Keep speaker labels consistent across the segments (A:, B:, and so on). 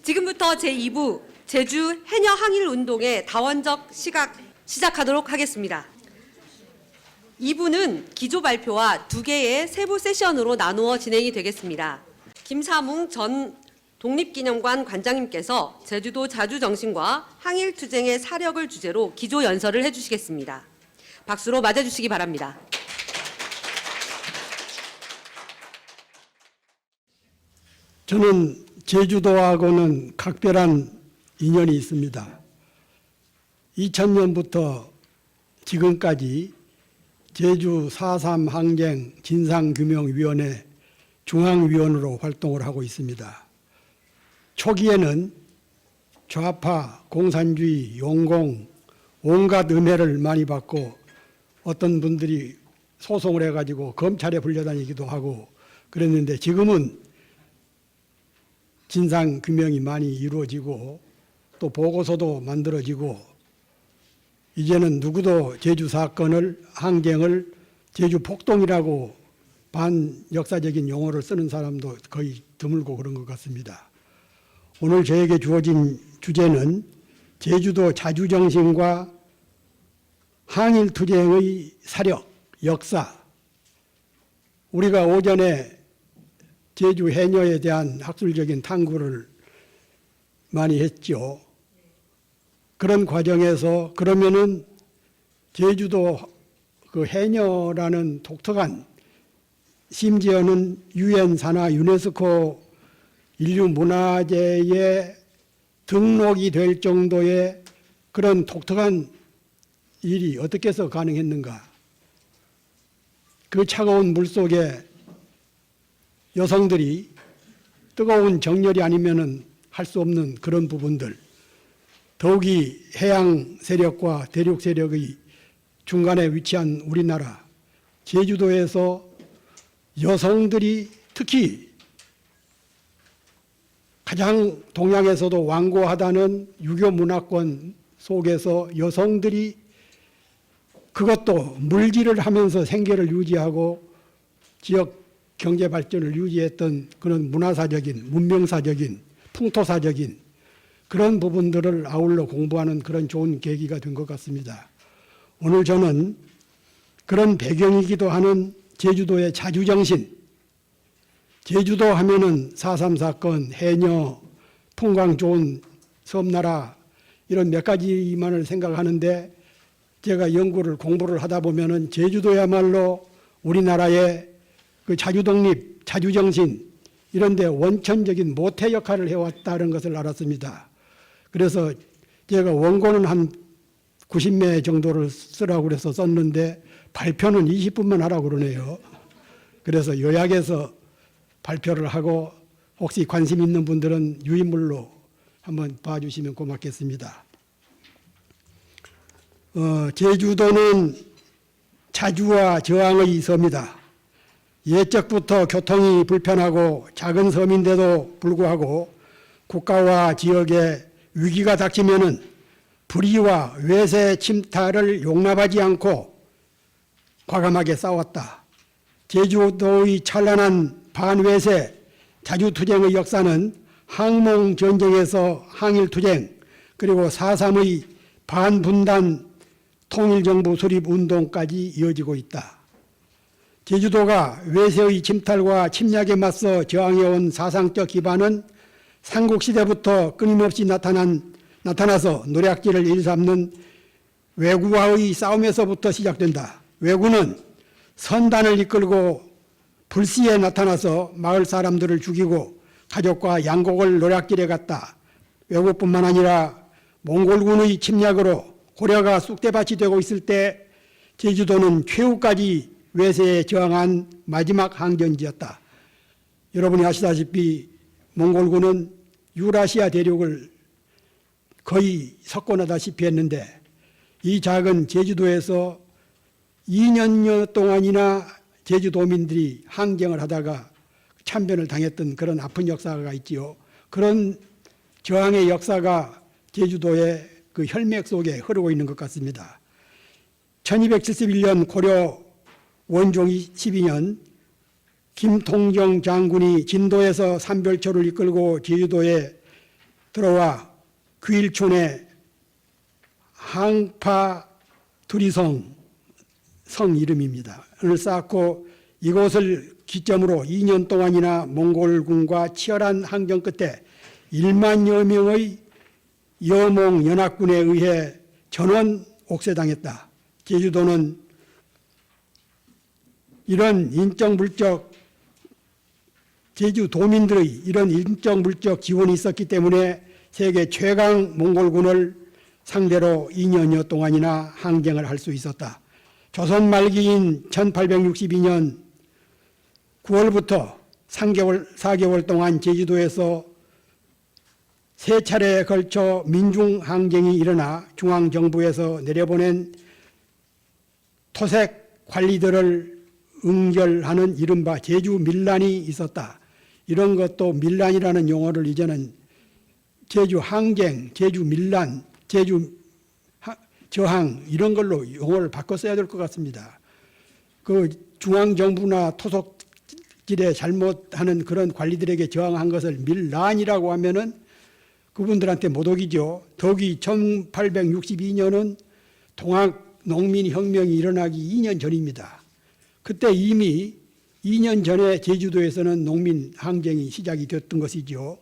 A: 지금부터 제2부 제주 해녀 항일 운동의 다원적 시각 시작하도록 하겠습니다. 2부는 기조 발표와 2개의 세부 세션으로 나누어 진행이 되겠습니다. 김사뭉 전 독립기념관 관장님께서 제주도 자주정신과 항일투쟁의 사력을 주제로 기조 연설을 해주시겠습니다. 박수로 맞아주시기 바랍니다.
B: 저는 제주도하고는 각별한 인연이 있습니다. 2000년부터 지금까지 제주 4.3 항쟁 진상규명위원회 중앙위원으로 활동을 하고 있습니다. 초기에는 좌파, 공산주의, 용공, 온갖 음해를 많이 받고 어떤 분들이 소송을 해가지고 검찰에 불려다니기도 하고 그랬는데 지금은 진상규명이 많이 이루어지고 또 보고서도 만들어지고 이제는 누구도 제주 사건을 항쟁을 제주 폭동이라고 반역사적인 용어를 쓰는 사람도 거의 드물고 그런 것 같습니다. 오늘 저에게 주어진 주제는 제주도 자주정신과 항일투쟁의 사력, 역사. 우리가 오전에 제주 해녀에 대한 학술적인 탐구를 많이 했죠. 그런 과정에서 그러면은 제주도 그 해녀라는 독특한 심지어는 유엔 산하 유네스코 인류 문화재에 등록이 될 정도의 그런 독특한 일이 어떻게 해서 가능했는가? 그 차가운 물 속에 여성들이 뜨거운 정열이 아니면은 할 수 없는 그런 부분들, 더욱이 해양 세력과 대륙 세력의 중간에 위치한 우리나라 제주도에서 여성들이 특히 가장 동양에서도 완고하다는 유교 문화권 속에서 여성들이 그것도 물질을 하면서 생계를 유지하고 지역 경제 발전을 유지했던 그런 문화사적인, 문명사적인, 풍토사적인 그런 부분들을 아울러 공부하는 그런 좋은 계기가 된 것 같습니다. 오늘 저는 그런 배경이기도 하는 제주도의 자주정신, 제주도 하면은 4.3 사건, 해녀, 풍광 좋은 섬나라 이런 몇 가지만을 생각하는데 제가 연구를 공부를 하다 보면은 제주도야말로 우리나라의 그 자주독립, 자주정신 이런 데 원천적인 모태 역할을 해왔다는 것을 알았습니다. 그래서 제가 원고는 한 90매 정도를 쓰라고 그래서 썼는데 발표는 20분만 하라고 그러네요. 그래서 요약해서 발표를 하고 혹시 관심 있는 분들은 유인물로 한번 봐주시면 고맙겠습니다. 제주도는 자주와 저항의 섬이다. 옛적부터 교통이 불편하고 작은 섬인데도 불구하고 국가와 지역에 위기가 닥치면은 불의와 외세 침탈을 용납하지 않고 과감하게 싸웠다. 제주도의 찬란한 반외세 자주투쟁의 역사는 항몽전쟁에서 항일투쟁 그리고 4.3의 반분단 통일정부 수립운동까지 이어지고 있다. 제주도가 외세의 침탈과 침략에 맞서 저항해온 사상적 기반은 삼국시대부터 끊임없이 나타나서 노략질을 일삼는 왜구와의 싸움에서부터 시작된다. 왜구는 선단을 이끌고 불시에 나타나서 마을 사람들을 죽이고 가족과 양곡을 노략질해 갔다. 왜구뿐만 아니라 몽골군의 침략으로 고려가 쑥대밭이 되고 있을 때 제주도는 최후까지 외세에 저항한 마지막 항전지였다. 여러분이 아시다시피 몽골군은 유라시아 대륙을 거의 석권하다시피 했는데 이 작은 제주도에서 2년여 동안이나 제주도민들이 항쟁을 하다가 참변을 당했던 그런 아픈 역사가 있지요. 그런 저항의 역사가 제주도의 그 혈맥 속에 흐르고 있는 것 같습니다. 1271년 고려 원종 12년 김통정 장군이 진도에서 삼별초를 이끌고 제주도에 들어와 귀일촌에 항파 두리성 성 이름입니다. 을 쌓고 이곳을 기점으로 2년 동안이나 몽골군과 치열한 항전 끝에 1만여 명의 여몽 연합군에 의해 전원 옥쇄당했다. 제주도는 이런 인적-물적 제주도민들의 이런 인적-물적 지원이 있었기 때문에 세계 최강 몽골군을 상대로 2년여 동안이나 항쟁을 할 수 있었다. 조선 말기인 1862년 9월부터 4개월 동안 제주도에서 세 차례에 걸쳐 민중항쟁이 일어나 중앙정부에서 내려보낸 토색 관리들을 응결하는 이른바 제주밀란이 있었다. 이런 것도 밀란이라는 용어를 이제는 제주항쟁, 제주밀란, 저항 이런 걸로 용어를 바꿔 써야 될 것 같습니다. 그 중앙정부나 토속질에 잘못하는 그런 관리들에게 저항한 것을 밀란이라고 하면은 그분들한테 모독이죠. 덕이 1862년은 동학 농민혁명이 일어나기 2년 전입니다. 그때 이미 2년 전에 제주도에서는 농민항쟁이 시작이 됐던 것이죠.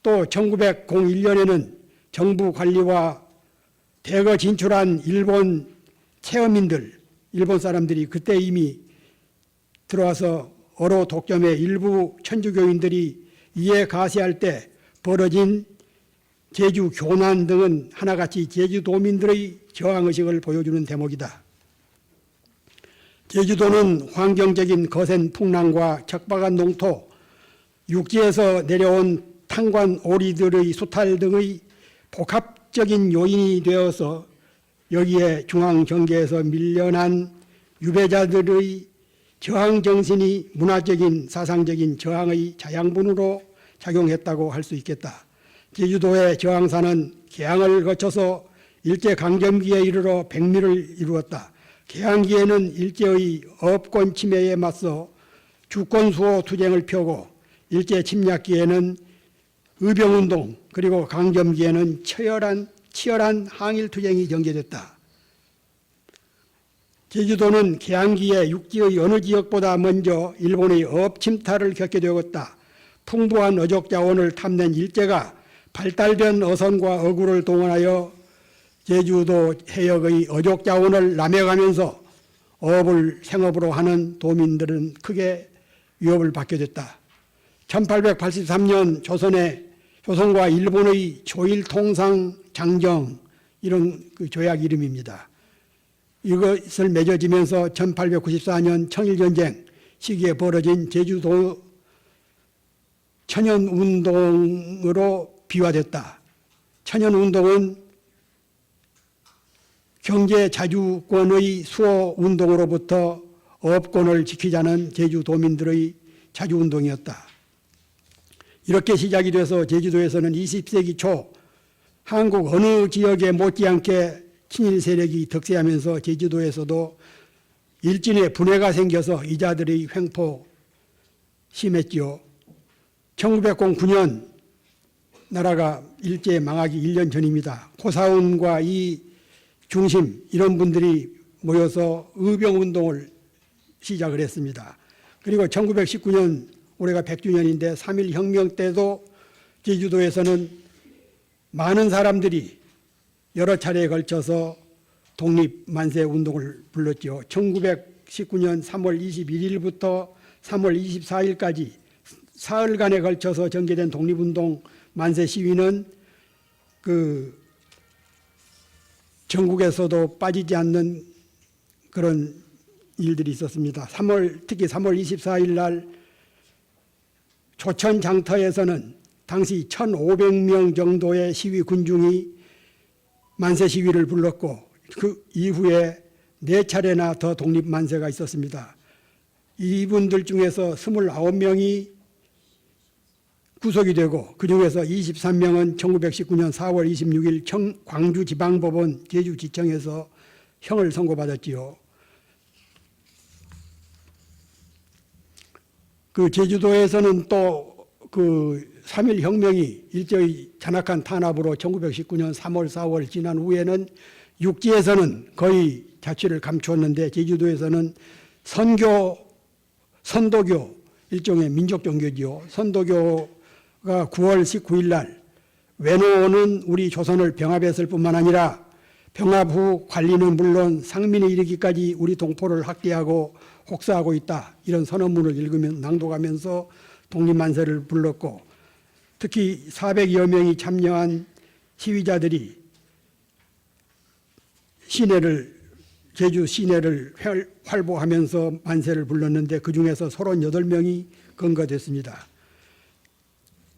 B: 또 1901년에는 정부 관리와 대거 진출한 일본 체험인들, 일본 사람들이 그때 이미 들어와서 어로 독점의 일부 천주교인들이 이에 가세할 때 벌어진 제주 교난 등은 하나같이 제주도민들의 저항의식을 보여주는 대목이다. 제주도는 환경적인 거센 풍랑과 척박한 농토, 육지에서 내려온 탄관 오리들의 수탈 등의 복합적인 요인이 되어서 여기에 중앙경계에서 밀려난 유배자들의 저항 정신이 문화적인 사상적인 저항의 자양분으로 작용했다고 할 수 있겠다. 제주도의 저항사는 개항을 거쳐서 일제강점기에 이르러 백미를 이루었다. 개항기에는 일제의 업권 침해에 맞서 주권수호 투쟁을 펴고 일제 침략기에는 의병운동 그리고 강점기에는 치열한 항일투쟁이 전개됐다. 제주도는 개항기에 육지의 어느 지역보다 먼저 일본의 업침탈을 겪게 되었다. 풍부한 어족자원을 탐낸 일제가 발달된 어선과 어구를 동원하여 제주도 해역의 어족자원을 남해가면서 어업을 생업으로 하는 도민들은 크게 위협을 받게 됐다. 1883년 조선과 일본의 조일통상 장정 이런 그 조약 이름입니다. 이것을 맺어지면서 1894년 청일전쟁 시기에 벌어진 제주도 천연운동으로 비화됐다. 천연운동은 경제자주권의 수호운동으로부터 업권을 지키자는 제주도민들의 자주운동이었다. 이렇게 시작이 돼서 제주도에서는 20세기 초 한국 어느 지역에 못지않게 친일 세력이 득세하면서 제주도에서도 일진의 분해가 생겨서 이자들의 횡포 심했지요. 1909년 나라가 일제 망하기 1년 전입니다. 고사원과 이 중심 이런 분들이 모여서 의병운동을 시작을 했습니다. 그리고 1919년 올해가 100주년인데 3.1 혁명 때도 제주도에서는 많은 사람들이 여러 차례에 걸쳐서 독립만세 운동을 불렀죠. 1919년 3월 21일부터 3월 24일까지 사흘간에 걸쳐서 전개된 독립운동 만세 시위는 그 전국에서도 빠지지 않는 그런 일들이 있었습니다. 특히 3월 24일 날 조천 장터에서는 당시 1,500명 정도의 시위 군중이 만세 시위를 불렀고 그 이후에 4차례나 더 독립 만세가 있었습니다. 이분들 중에서 29명이 구속이 되고 그중에서 23명은 1919년 4월 26일 광주지방법원 제주지청에서 형을 선고받았지요. 그 제주도에서는 또 그 3.1 혁명이 일제의 잔악한 탄압으로 1919년 3월, 4월 지난 후에는 육지에서는 거의 자취를 감추었는데 제주도에서는 선도교 일종의 민족 종교지요. 선도교가 9월 19일 날 외노는 우리 조선을 병합했을 뿐만 아니라 병합 후 관리는 물론 상민에 이르기까지 우리 동포를 학대하고 혹사하고 있다. 이런 선언문을 읽으면 낭독하면서 독립만세를 불렀고 특히 400여 명이 참여한 시위자들이 제주 시내를 활보하면서 만세를 불렀는데 그중에서 38명이 건거됐습니다.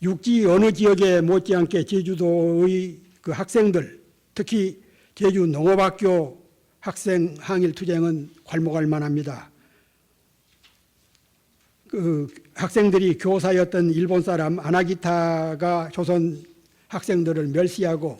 B: 육지 어느 지역에 못지않게 제주도의 그 학생들, 특히 제주 농업학교 학생 항일 투쟁은 괄목할 만합니다. 그 학생들이 교사였던 일본 사람 아나기타가 조선 학생들을 멸시하고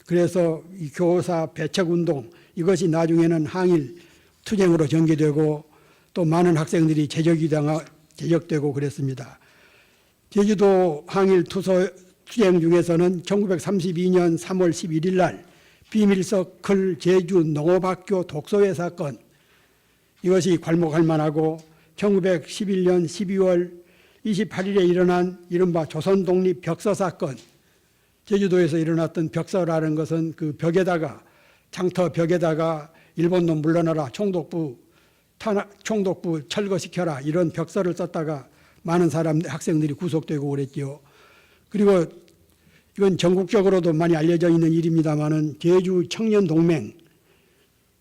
B: 그래서 이 교사 배척운동 이것이 나중에는 항일 투쟁으로 전개되고 또 많은 학생들이 제적되고 그랬습니다. 제주도 항일 투쟁 중에서는 1932년 3월 11일 날 비밀서클 제주 농업학교 독소회 사건 이것이 괄목할 만하고 1911년 12월 28일에 일어난 이른바 조선독립 벽서 사건 제주도에서 일어났던 벽서라는 것은 그 벽에다가 장터 벽에다가 일본놈 물러나라 총독부 철거시켜라 이런 벽서를 썼다가 많은 학생들이 구속되고 그랬죠. 그리고 이건 전국적으로도 많이 알려져 있는 일입니다만은 제주 청년 동맹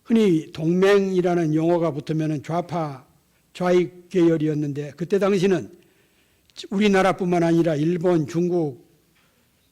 B: 흔히 동맹이라는 용어가 붙으면 좌익 계열이었는데 그때 당시는 우리나라뿐만 아니라 일본, 중국,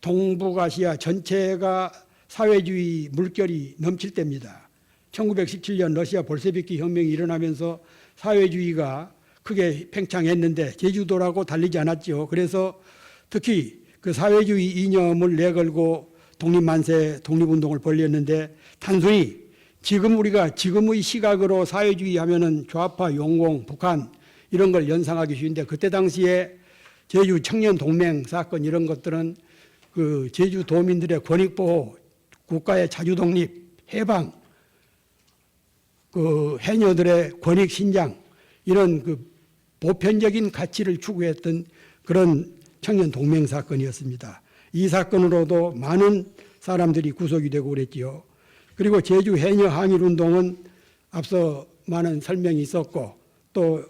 B: 동북아시아 전체가 사회주의 물결이 넘칠 때입니다. 1917년 러시아 볼셰비키 혁명이 일어나면서 사회주의가 크게 팽창했는데 제주도라고 달리지 않았죠. 그래서 특히 그 사회주의 이념을 내걸고 독립만세, 독립운동을 벌였는데 단순히 우리가 지금의 시각으로 사회주의 하면은 좌파, 용공, 북한 이런 걸 연상하기 쉬운데 그때 당시에 제주 청년 동맹 사건 이런 것들은 그 제주도민들의 권익보호, 국가의 자주독립, 해방, 그 해녀들의 권익신장 이런 그 보편적인 가치를 추구했던 그런 청년 동맹 사건이었습니다. 이 사건으로도 많은 사람들이 구속이 되고 그랬지요. 그리고 제주 해녀 항일 운동은 앞서 많은 설명이 있었고 또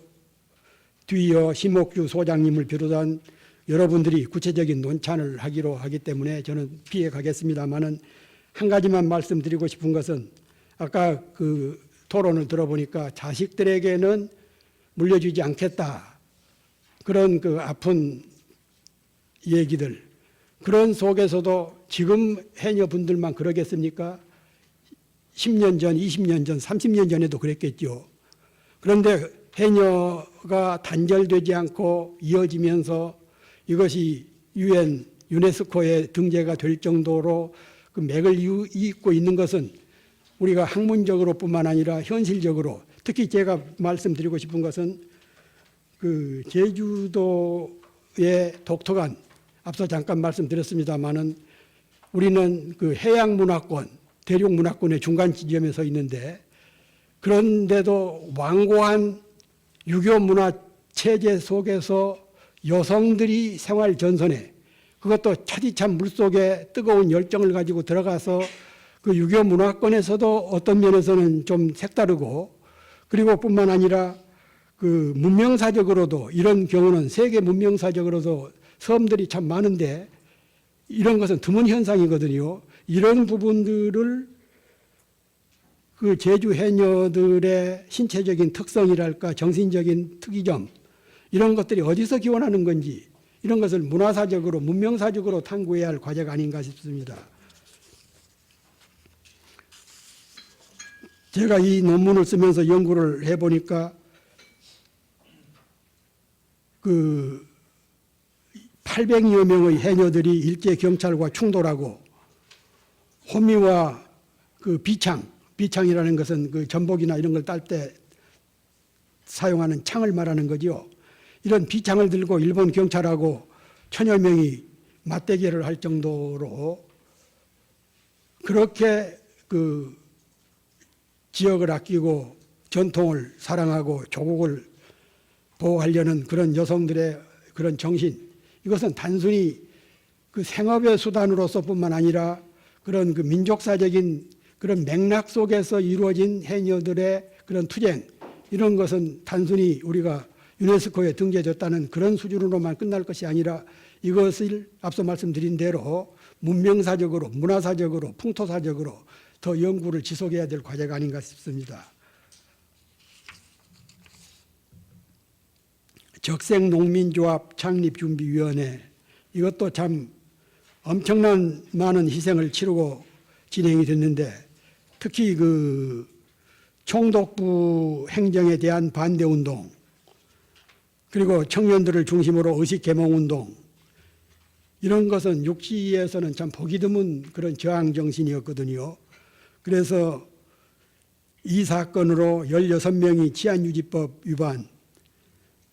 B: 뒤이어 심옥주 소장님을 비롯한 여러분들이 구체적인 논찬을 하기로 하기 때문에 저는 피해 가겠습니다만은 한 가지만 말씀드리고 싶은 것은 아까 그 토론을 들어보니까 자식들에게는 물려주지 않겠다. 그런 그 아픈 얘기들. 그런 속에서도 지금 해녀분들만 그러겠습니까? 10년 전, 20년 전, 30년 전에도 그랬겠죠. 그런데 해녀가 단절되지 않고 이어지면서 이것이 유네스코에 등재가 될 정도로 그 맥을 잇고 있는 것은 우리가 학문적으로 뿐만 아니라 현실적으로 특히 제가 말씀드리고 싶은 것은 그 제주도의 독특한 앞서 잠깐 말씀드렸습니다마는 우리는 그 해양문화권, 대륙문화권의 중간 지점에 서 있는데 그런데도 완고한 유교 문화 체제 속에서 여성들이 생활 전선에 그것도 차디찬 물속에 뜨거운 열정을 가지고 들어가서 그 유교 문화권에서도 어떤 면에서는 좀 색다르고 그리고 뿐만 아니라 그 문명사적으로도 이런 경우는 세계 문명사적으로도 섬들이 참 많은데 이런 것은 드문 현상이거든요. 이런 부분들을 그 제주 해녀들의 신체적인 특성이랄까 정신적인 특이점 이런 것들이 어디서 기원하는 건지 이런 것을 문화사적으로 문명사적으로 탐구해야 할 과제가 아닌가 싶습니다. 제가 이 논문을 쓰면서 연구를 해보니까 그 800여 명의 해녀들이 일제 경찰과 충돌하고 호미와 그 비창이라는 것은 그 전복이나 이런 걸 딸 때 사용하는 창을 말하는 거죠. 이런 비창을 들고 일본 경찰하고 천여 명이 맞대결을 할 정도로 그렇게 그 지역을 아끼고 전통을 사랑하고 조국을 보호하려는 그런 여성들의 그런 정신, 이것은 단순히 그 생업의 수단으로서뿐만 아니라 그런 그 민족사적인 그런 맥락 속에서 이루어진 해녀들의 그런 투쟁, 이런 것은 단순히 우리가 유네스코에 등재됐다는 그런 수준으로만 끝날 것이 아니라 이것을 앞서 말씀드린 대로 문명사적으로, 문화사적으로, 풍토사적으로 더 연구를 지속해야 될 과제가 아닌가 싶습니다. 적생농민조합 창립준비위원회, 이것도 참 엄청난 많은 희생을 치르고 진행이 됐는데, 특히 그 총독부 행정에 대한 반대운동, 그리고 청년들을 중심으로 의식개몽운동, 이런 것은 육지에서는 참 보기 드문 그런 저항 정신이었거든요. 그래서 이 사건으로 16명이 치안유지법 위반,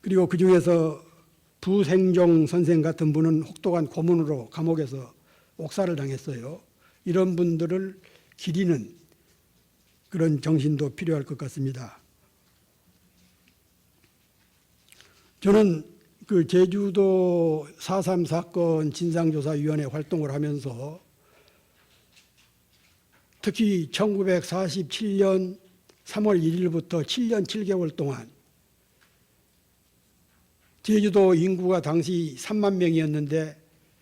B: 그리고 그중에서 부생종 선생 같은 분은 혹독한 고문으로 감옥에서 옥살을 당했어요. 이런 분들을 기리는 그런 정신도 필요할 것 같습니다. 저는 그 제주도 4.3 사건 진상조사위원회 활동을 하면서 특히 1947년 3월 1일부터 7년 7개월 동안 제주도 인구가 당시 3만 명이었는데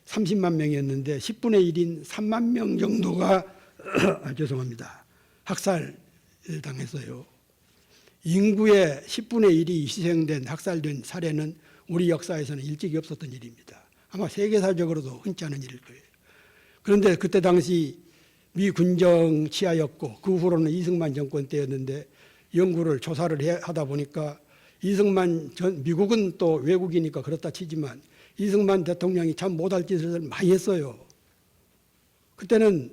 B: 30만 명이었는데 10분의 1인 3만 명 정도가 죄송합니다. 학살을 당했어요. 인구의 10분의 1이 희생된, 학살된 사례는 우리 역사에서는 일찍이 없었던 일입니다. 아마 세계사적으로도 흔치 않은 일일 거예요. 그런데 그때 당시 미 군정 치하였고 그 후로는 이승만 정권 때였는데 연구를 조사를 하다 보니까 미국은 또 외국이니까 그렇다 치지만 이승만 대통령이 참 못할 짓을 많이 했어요. 그때는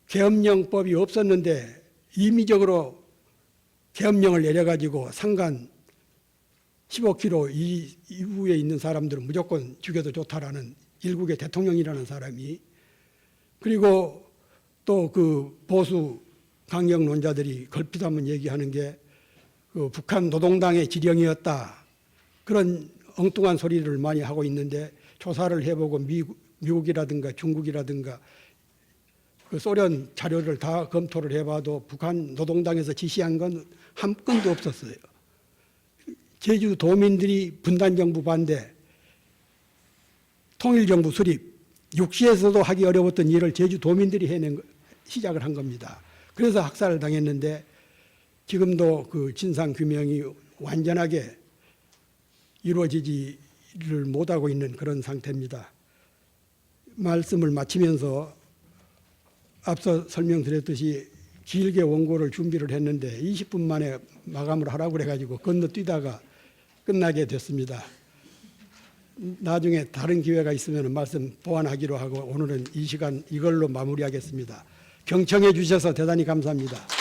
B: 계엄령법이 없었는데 임의적으로 계엄령을 내려가지고 상간 15km 이후에 있는 사람들은 무조건 죽여도 좋다라는 일국의 대통령이라는 사람이, 그리고 또 그 보수 강경론자들이 걸핏하면 얘기하는 게 그 북한 노동당의 지령이었다, 그런 엉뚱한 소리를 많이 하고 있는데 조사를 해보고 미국이라든가 중국이라든가 그 소련 자료를 다 검토를 해봐도 북한 노동당에서 지시한 건 한 건도 없었어요. 제주 도민들이 분단정부 반대, 통일정부 수립, 육시에서도 하기 어려웠던 일을 제주 도민들이 시작을 한 겁니다. 그래서 학살을 당했는데 지금도 그 진상규명이 완전하게 이루어지지를 못하고 있는 그런 상태입니다. 말씀을 마치면서 앞서 설명드렸듯이 길게 원고를 준비를 했는데 20분 만에 마감을 하라고 그래가지고 건너뛰다가 끝나게 됐습니다. 나중에 다른 기회가 있으면 말씀 보완하기로 하고 오늘은 이 시간 이걸로 마무리하겠습니다. 경청해 주셔서 대단히 감사합니다.